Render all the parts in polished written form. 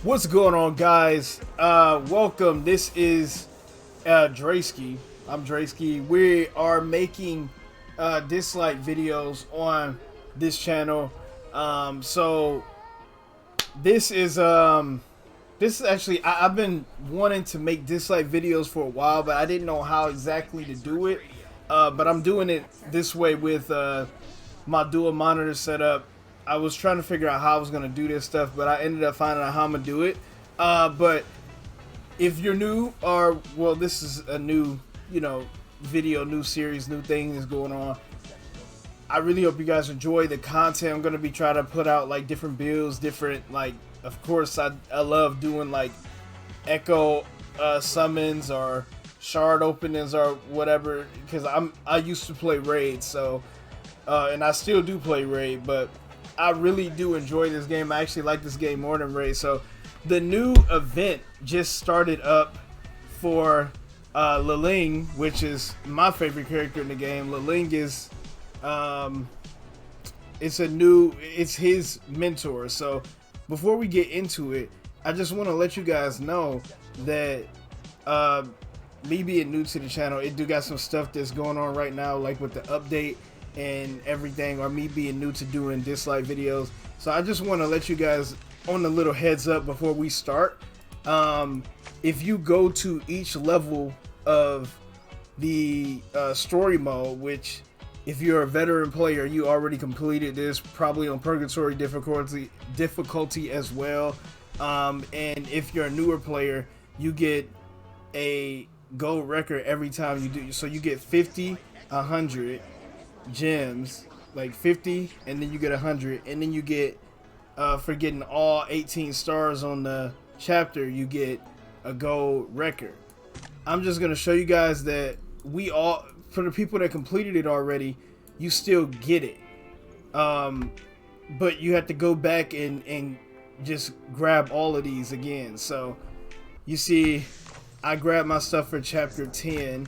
What's going on, guys? Welcome. This is Dreski. I'm Dreski. We are making Dislyte videos on this channel. So this is actually I've been wanting to make Dislyte videos for a while, but I didn't know how exactly to do it. But I'm doing it this way with my dual monitor setup. I was trying to figure out how I was going to do this stuff, but I ended up finding out how I'm going to do it. But if you're new, or, well, this is a new, video, new series, new thing is going on. I really hope you guys enjoy the content. I'm going to be trying to put out, like, different builds, different, like, of course, I love doing, like, echo summons or shard openings or whatever, because I used to play Raid, so, and I still do play Raid, but I really do enjoy this game. I actually like this game more than Raid. So the new event just started up for Liling, which is my favorite character in the game. Liling is it's his mentor. So before we get into it, I just want to let you guys know that me being new to the channel, it do got some stuff that's going on right now, like with the update and everything, or me being new to doing Dislyte videos. So I just want to let you guys on a little heads up before we start. If you go to each level of the story mode, which if you're a veteran player, you already completed this, probably on purgatory difficulty as well. And if you're a newer player, you get a gold record every time you do. So you get 50, 100 gems, like 50, and then you get 100, and then you get for getting all 18 stars on the chapter, you get a gold record. I'm just gonna show you guys that we all, for the people that completed it already, you still get it, but you have to go back and just grab all of these again. So you see, I grabbed my stuff for chapter 10,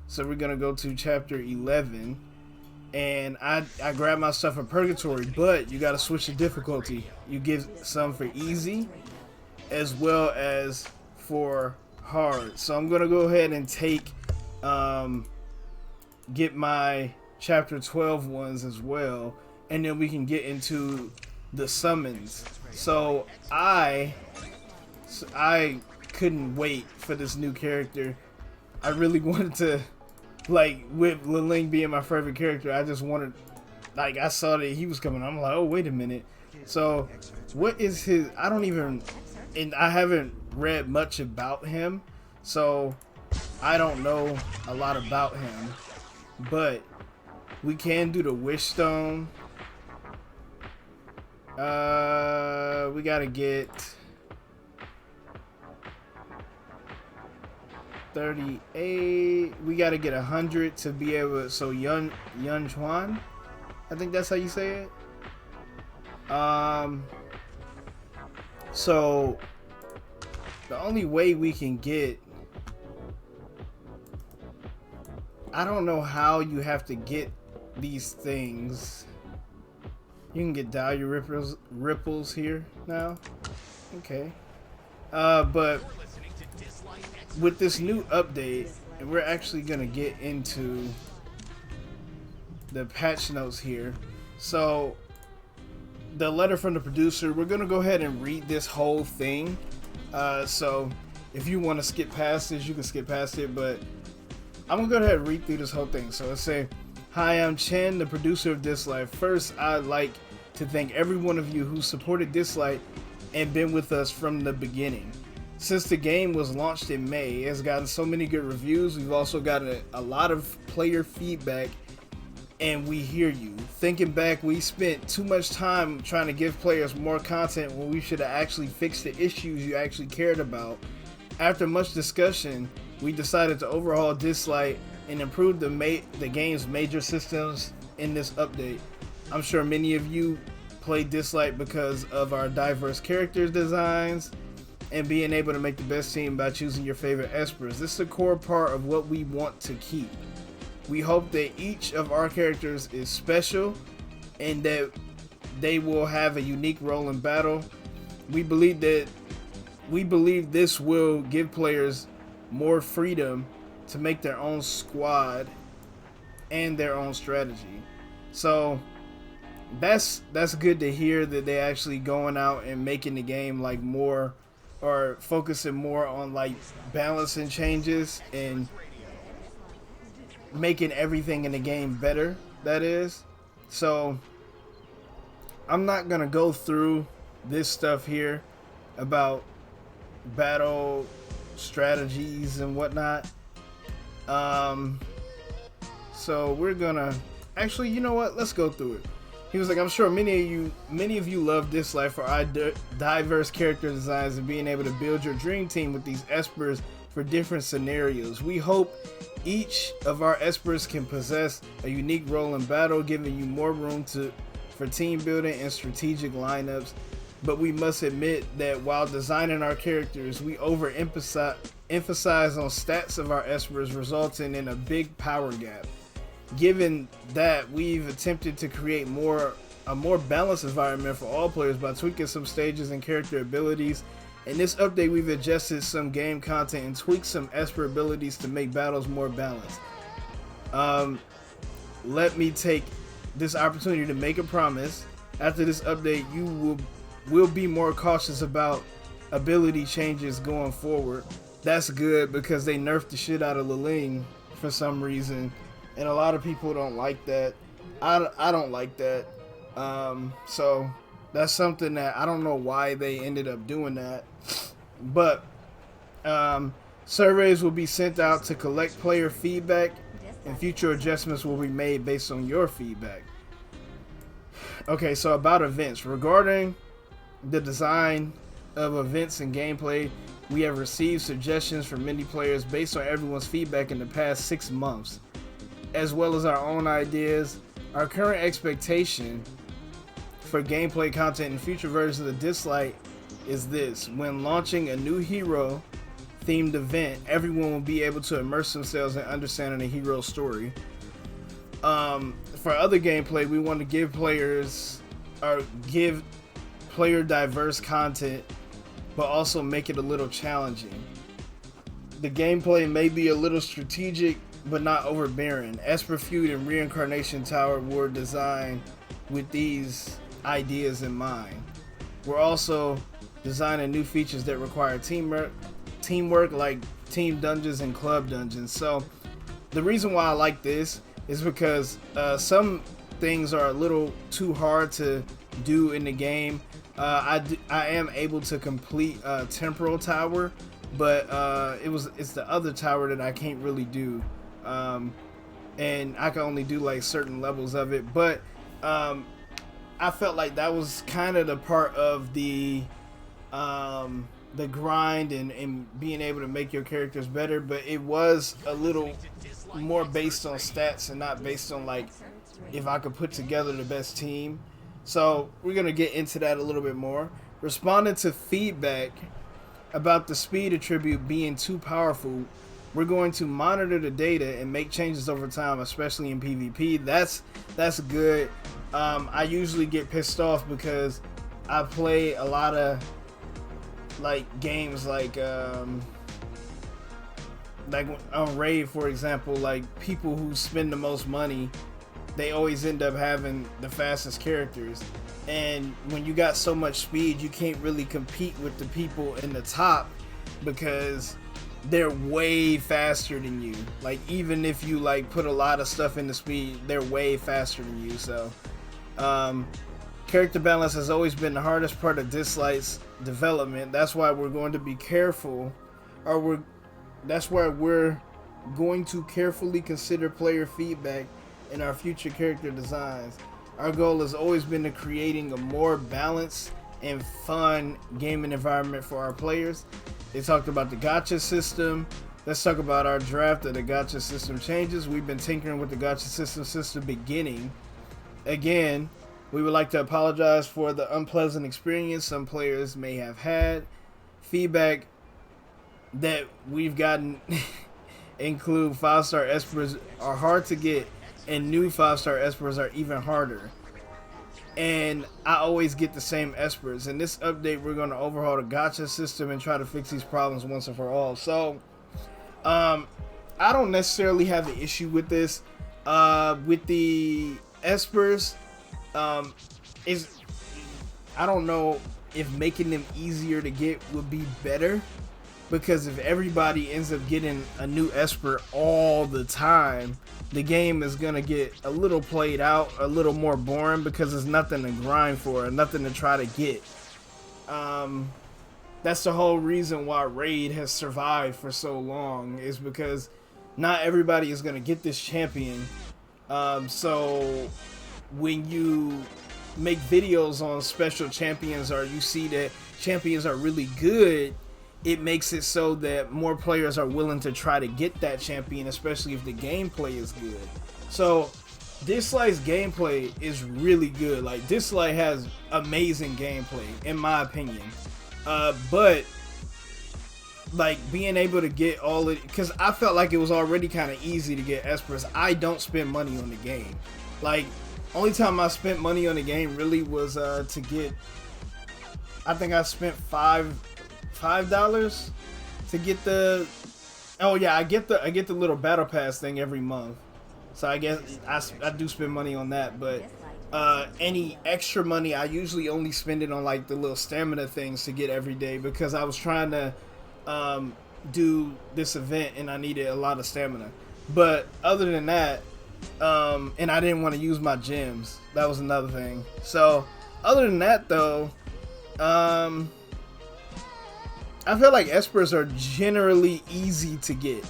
so we're gonna go to chapter 11. And I grabbed my stuff for purgatory, but you got to switch the difficulty. You get some for easy as well as for hard. So I'm gonna go ahead and take get my chapter 12 ones as well, and then we can get into the summons. So I couldn't wait for this new character. I really wanted to, like, with Liling being my favorite character, I just wanted, like, I saw that he was coming. I'm like, oh, wait a minute. So what is his, I don't even, and I haven't read much about him, so I don't know a lot about him, but we can do the wish stone. We gotta get 38. We gotta get 100 to be able to, so Yun Chuan, I think that's how you say it. So the only way we can get, I don't know how you have to get these things. You can get Dahlia ripples here now. Okay. But with this new update, and we're actually gonna get into the patch notes here. So the letter from the producer, we're gonna go ahead and read this whole thing. So if you want to skip past this, you can skip past it, but I'm gonna go ahead and read through this whole thing. So let's say, hi, I'm Chen, the producer of Dislyte. First, I'd like to thank every one of you who supported Dislyte and been with us from the beginning. Since the game was launched in May, it has gotten so many good reviews. We've also gotten a lot of player feedback, and we hear you. Thinking back, we spent too much time trying to give players more content when we should have actually fixed the issues you actually cared about. After much discussion, we decided to overhaul Dislyte and improve the game's major systems in this update. I'm sure many of you play Dislyte because of our diverse character designs and being able to make the best team by choosing your favorite espers. This is a core part of what we want to keep. We hope that each of our characters is special and that they will have a unique role in battle. We believe that we believe this will give players more freedom to make their own squad and their own strategy. So that's good to hear that they're actually going out and making the game like more, or focusing more on like balancing changes and making everything in the game better. That is. So I'm not gonna go through this stuff here about battle strategies and whatnot. So we're gonna actually, you know what? Let's go through it. He was like, I'm sure many of you love Dislyte for our diverse character designs and being able to build your dream team with these espers for different scenarios. We hope each of our espers can possess a unique role in battle, giving you more room for team building and strategic lineups. But we must admit that while designing our characters, we emphasize on stats of our espers, resulting in a big power gap. Given that, we've attempted to create a more balanced environment for all players by tweaking some stages and character abilities. In this update, we've adjusted some game content and tweaked some esper abilities to make battles more balanced. Let me take this opportunity to make a promise. After this update, you will be more cautious about ability changes going forward. That's good, because they nerfed the shit out of Liling for some reason, and a lot of people don't like that. I don't like that. So that's something that I don't know why they ended up doing that. But surveys will be sent out to collect player feedback, and future adjustments will be made based on your feedback. Okay, so about events. Regarding the design of events and gameplay, we have received suggestions from many players based on everyone's feedback in the past 6 months, as well as our own ideas. Our current expectation for gameplay content in future versions of Dislyte is this: when launching a new hero themed event, everyone will be able to immerse themselves in understanding the hero's story. For other gameplay, we want to give player diverse content, but also make it a little challenging. The gameplay may be a little strategic, but not overbearing. Esper Feud and Reincarnation Tower were designed with these ideas in mind. We're also designing new features that require teamwork like team dungeons and club dungeons. So the reason why I like this is because some things are a little too hard to do in the game. I am able to complete Temporal Tower, but it's the other tower that I can't really do, and I can only do like certain levels of it. But I felt like that was kind of the part of the grind and being able to make your characters better, but it was a little more based on stats and not based on like if I could put together the best team. So we're going to get into that a little bit more. Responding to feedback about the speed attribute being too powerful, we're going to monitor the data and make changes over time, especially in PvP. That's good. I usually get pissed off because I play a lot of like games like on Raid, for example. Like, people who spend the most money, they always end up having the fastest characters, and when you got so much speed, you can't really compete with the people in the top because they're way faster than you. Like, even if you like put a lot of stuff into speed, they're way faster than you. So character balance has always been the hardest part of Dislyte's development. That's why we're going to be careful, that's why we're going to carefully consider player feedback in our future character designs. Our goal has always been to creating a more balanced and fun gaming environment for our players. They talked about the gacha system. Let's talk about our draft of the gacha system changes. We've been tinkering with the gacha system since the beginning. Again, we would like to apologize for the unpleasant experience some players may have had. Feedback that we've gotten include 5-star espers are hard to get, and new 5-star espers are even harder. and I always get the same espers. In this update, we're going to overhaul the gacha system and try to fix these problems once and for all. So, I don't necessarily have the issue with this. With the espers, is I don't know if making them easier to get would be better, because if everybody ends up getting a new esper all the time, the game is gonna get a little played out, a little more boring, because there's nothing to grind for, nothing to try to get. That's the whole reason why Raid has survived for so long, is because not everybody is gonna get this champion. So when you make videos on special champions, or you see that champions are really good, it makes it so that more players are willing to try to get that champion, especially if the gameplay is good. So Dislyte's gameplay is really good. Like, Dislyte has amazing gameplay, in my opinion. But like, being able to get all it, because I felt like it was already kind of easy to get espers. I don't spend money on the game. Like, only time I spent money on the game really was to get, I think I spent $5 to get the, oh yeah, I get the little battle pass thing every month. So I guess I do spend money on that, but any extra money I usually only spend it on like the little stamina things to get every day, because I was trying to do this event and I needed a lot of stamina. But other than that, and I didn't want to use my gems. That was another thing. So other than that though, I feel like espers are generally easy to get.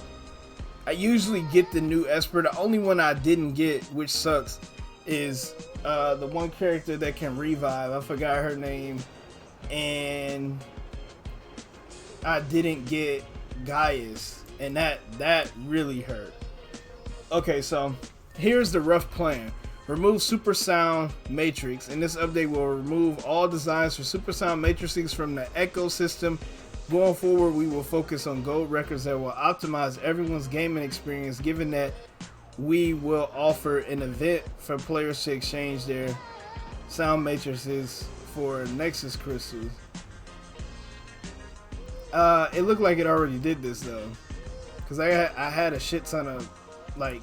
I usually get the new esper. The only one I didn't get, which sucks, is the one character that can revive. I forgot her name, and I didn't get Gaius, and that really hurt. Okay, so here's the rough plan. Remove Super Sound Matrix. And this update will remove all designs for Super Sound Matrices from the ecosystem. Going forward, we will focus on gold records that will optimize everyone's gaming experience, given that we will offer an event for players to exchange their sound matrices for Nexus crystals. It looked like it already did this though, because I had a shit ton of like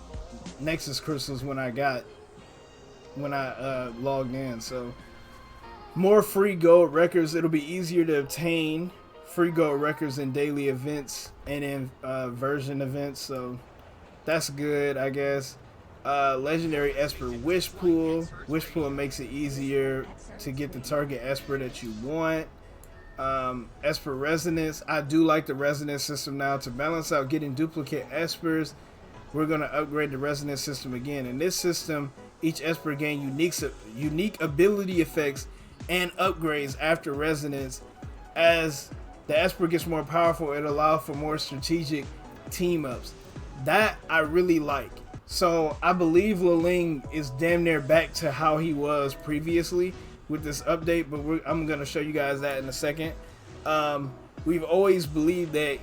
Nexus crystals when I logged in. So more free gold records. It'll be easier to obtain free gold records in daily events and in version events, so that's good, I guess. Legendary Esper Wish Pool. Wish Pool makes it easier to get the target Esper that you want. Esper Resonance. I do like the Resonance system now. To balance out getting duplicate Espers, we're going to upgrade the Resonance system again. In this system, each Esper gain unique ability effects and upgrades after Resonance. As the Esper gets more powerful, it allows for more strategic team-ups. That I really like. So I believe Liling is damn near back to how he was previously with this update, but I'm going to show you guys that in a second. We've always believed that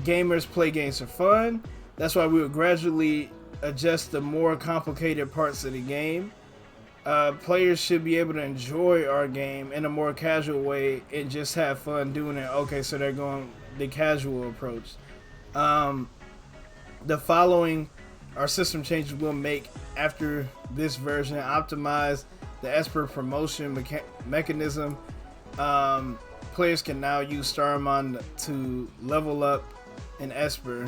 gamers play games for fun. That's why we will gradually adjust the more complicated parts of the game. Players should be able to enjoy our game in a more casual way and just have fun doing it. Okay, so they're going the casual approach. The following are system changes we'll make after this version. Optimize the Esper promotion mechanism. Players can now use Starmon to level up an Esper.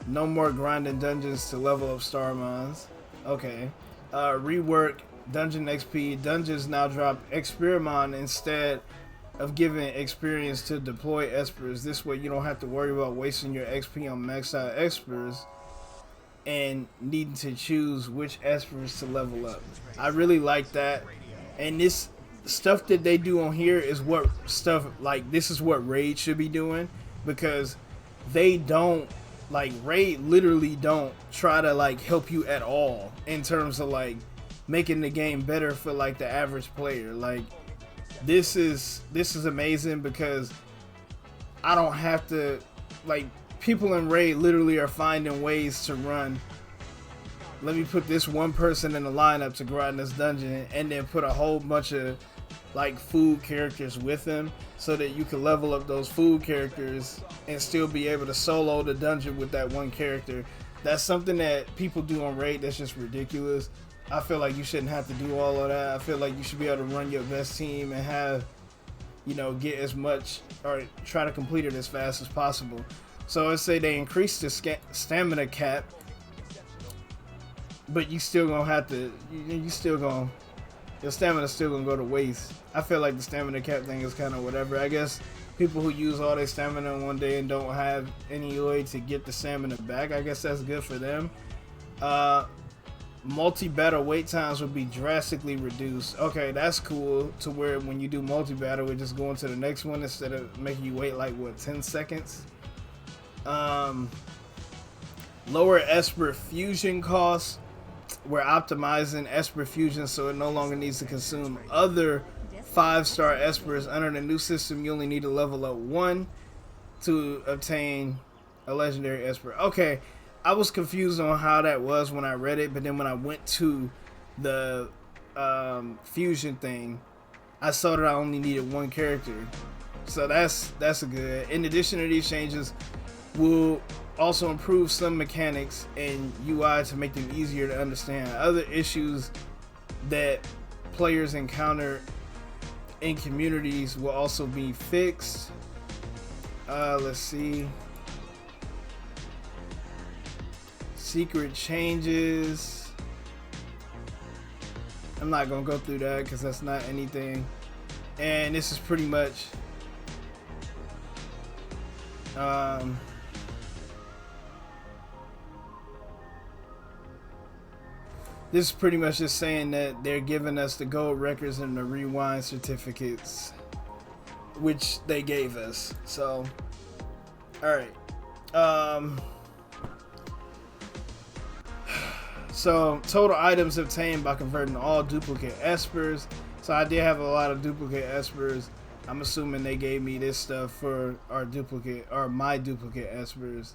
No more grinding dungeons to level up Starmons. Okay. Rework Dungeon XP. Dungeons now drop Experimon instead of giving experience to deploy Espers. This way you don't have to worry about wasting your XP on maxed out Espers and needing to choose which Espers to level up. I really like that. And this stuff that they do on here is what stuff, like, this is what Raid should be doing, because they don't, like, Raid literally don't try to like help you at all in terms of like making the game better for like the average player. Like, this is amazing, because I don't have to, like, people in Raid literally are finding ways to run let me put this one person in the lineup to go out in this dungeon, and then put a whole bunch of like food characters with him, so that you can level up those food characters and still be able to solo the dungeon with that one character. That's something that people do on Raid that's just ridiculous. I feel like you shouldn't have to do all of that. I feel like you should be able to run your best team and have, you know, get as much or try to complete it as fast as possible. So let's say they increase the stamina cap, but you still gonna have to, you still gonna, your stamina's still gonna go to waste. I feel like the stamina cap thing is kind of whatever. I guess people who use all their stamina in one day and don't have any way to get the stamina back, I guess that's good for them. Multi-battle wait times would be drastically reduced. Okay, that's cool, to where when you do multi-battle, we just go into the next one instead of making you wait like, what, 10 seconds? Lower Esper fusion costs. We're optimizing Esper fusion so it no longer needs to consume other 5-star Espers. Under the new system, you only need to level up 1 to obtain a legendary Esper. Okay, I was confused on how that was when I read it, but then when I went to the fusion thing, I saw that I only needed 1 character. So that's a good. In addition to these changes, we'll also improve some mechanics and UI to make them easier to understand. Other issues that players encounter in communities will also be fixed. Let's see. Secret changes. I'm not gonna go through that because that's not anything. And this is pretty much this is pretty much just saying that they're giving us the gold records and the rewind certificates, which they gave us. So, alright. So, total items obtained by converting all duplicate Espers. So, I did have a lot of duplicate Espers. I'm assuming they gave me this stuff for our duplicate, or my duplicate Espers.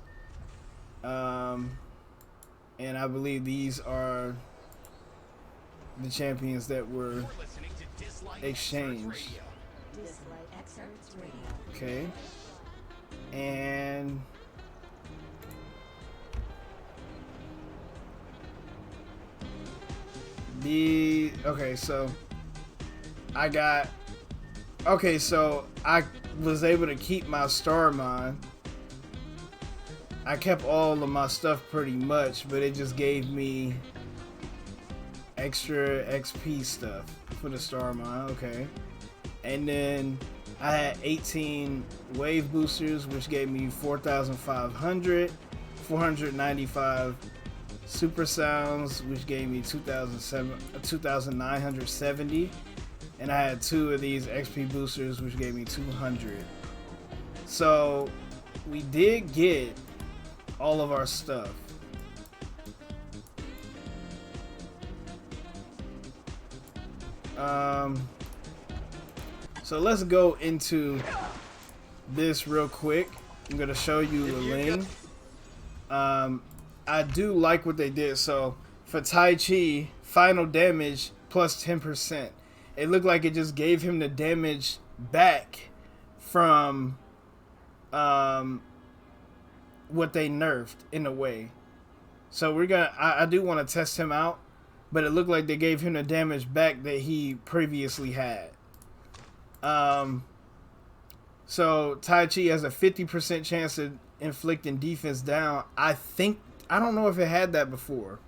And I believe these are the champions that were exchanged. Okay. And okay, so I got, okay, so I was able to keep my star mine. I kept all of my stuff pretty much, but it just gave me extra XP stuff for the star mine. Okay. And then I had 18 wave boosters, which gave me 4,500, 495 super sounds, which gave me 2,970, and I had 2 of these XP boosters, which gave me 200. So we did get all of our stuff. So let's go into this real quick. I'm gonna show you the link. I do like what they did. So for Tai Chi, final damage plus 10%. It looked like it just gave him the damage back from what they nerfed in a way. So we're gonna, I do want to test him out, but it looked like they gave him the damage back that he previously had. So Tai Chi has a 50% chance of inflicting defense down. I don't know if it had that before.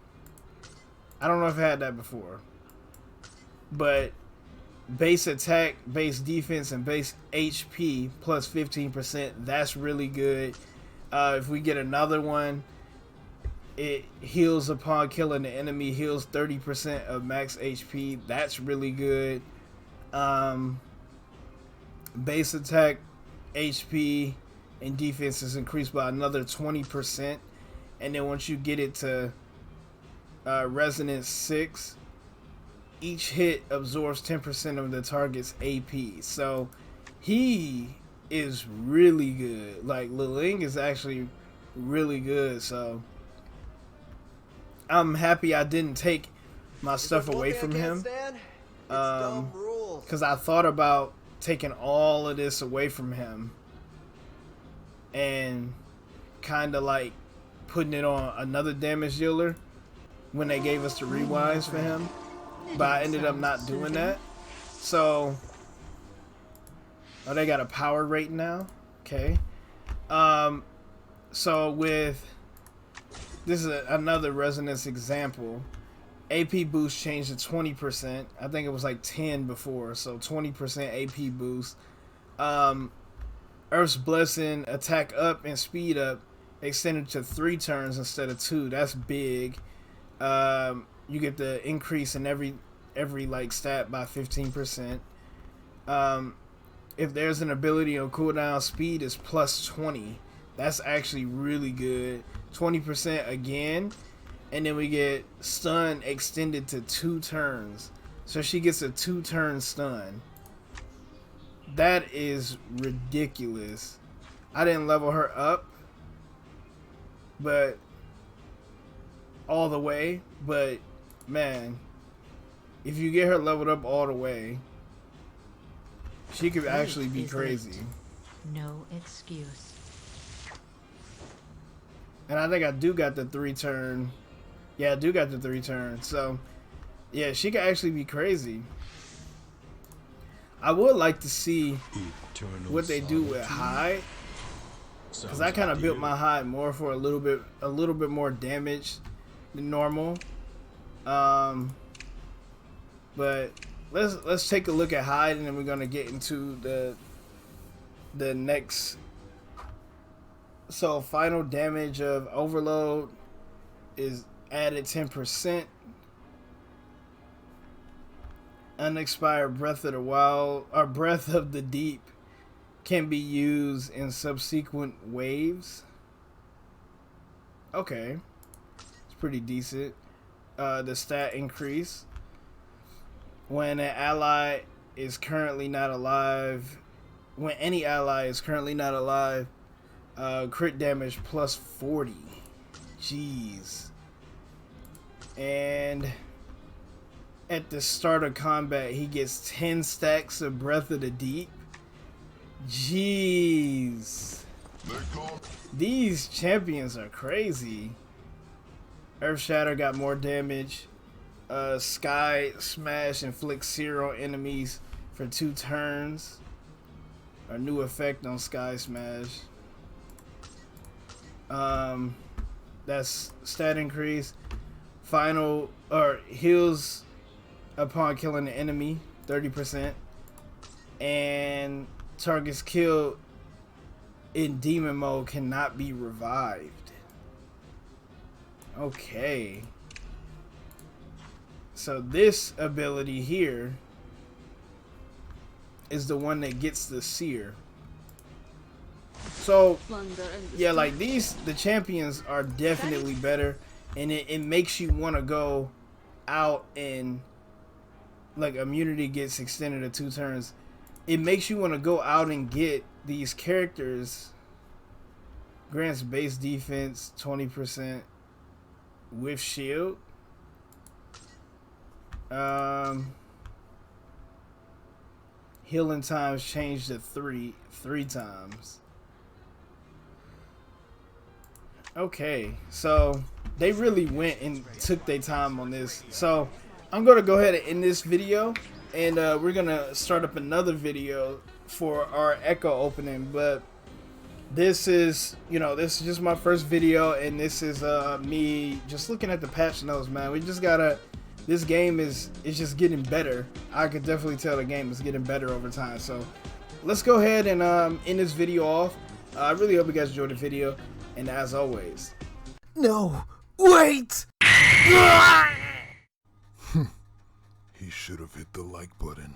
But base attack, base defense, and base HP plus 15%. That's really good. If we get another one, it heals upon killing the enemy, heals 30% of max HP. That's really good. Base attack, HP, and defense is increased by another 20%. And then once you get it to Resonance 6, each hit absorbs 10% of the target's AP. So he is really good. Like, Liling is actually really good. So I'm happy I didn't take my stuff away from him. Because I thought about taking all of this away from him and kind of like putting it on another damage dealer when they gave us the rewinds for him, but I ended up not doing that. So, oh, they got a power rate now. Okay. So with this is another resonance example. AP boost changed to 20%. I think it was like 10 before, so 20% AP boost. Earth's Blessing, attack up and speed up, extended to 3 turns instead of 2. That's big. You get the increase in every like stat by 15%. If there's an ability on cooldown, speed is plus 20. That's actually really good. 20% again. And then we get stun extended to 2 turns. So she gets a 2-turn stun. That is ridiculous. I didn't level her up, but all the way. But man, if you get her leveled up all the way, she could actually be crazy. No excuse. And I think I do got the 3-turn. Yeah, I do got the 3-turn. So, yeah, she could actually be crazy. I would like to see what they do with hide, because I kind of built my hide more for a little bit more damage than normal. But let's take a look at hide, and then we're gonna get into the next. So final damage of overload is added 10%. Unexpired breath of the wild or breath of the deep can be used in subsequent waves. Okay, it's pretty decent. The stat increase when an ally is currently not alive. When any ally is currently not alive, crit damage plus 40. Jeez. And at the start of combat, he gets 10 stacks of Breath of the Deep. Jeez. These champions are crazy. Earth Shatter got more damage. Sky Smash inflicts 0 enemies for 2 turns. A new effect on Sky Smash. That's stat increase. Final or heals upon killing an enemy 30%, and targets killed in demon mode cannot be revived. Okay, so this ability here is the one that gets the seer. So yeah, like the champions are definitely better, and it makes you want to go out and, like, immunity gets extended to 2 turns. It makes you want to go out and get these characters. Grants base defense 20% with shield. Healing times changed to 3 times. Okay, so they really went and took their time on this. So I'm gonna go ahead and end this video, and we're gonna start up another video for our Echo opening. But this is, this is just my first video, and this is me just looking at the patch notes, man. We just gotta. This game is just getting better. I could definitely tell the game is getting better over time. So let's go ahead and end this video off. I really hope you guys enjoyed the video, and as always, no, wait. He should have hit the like button.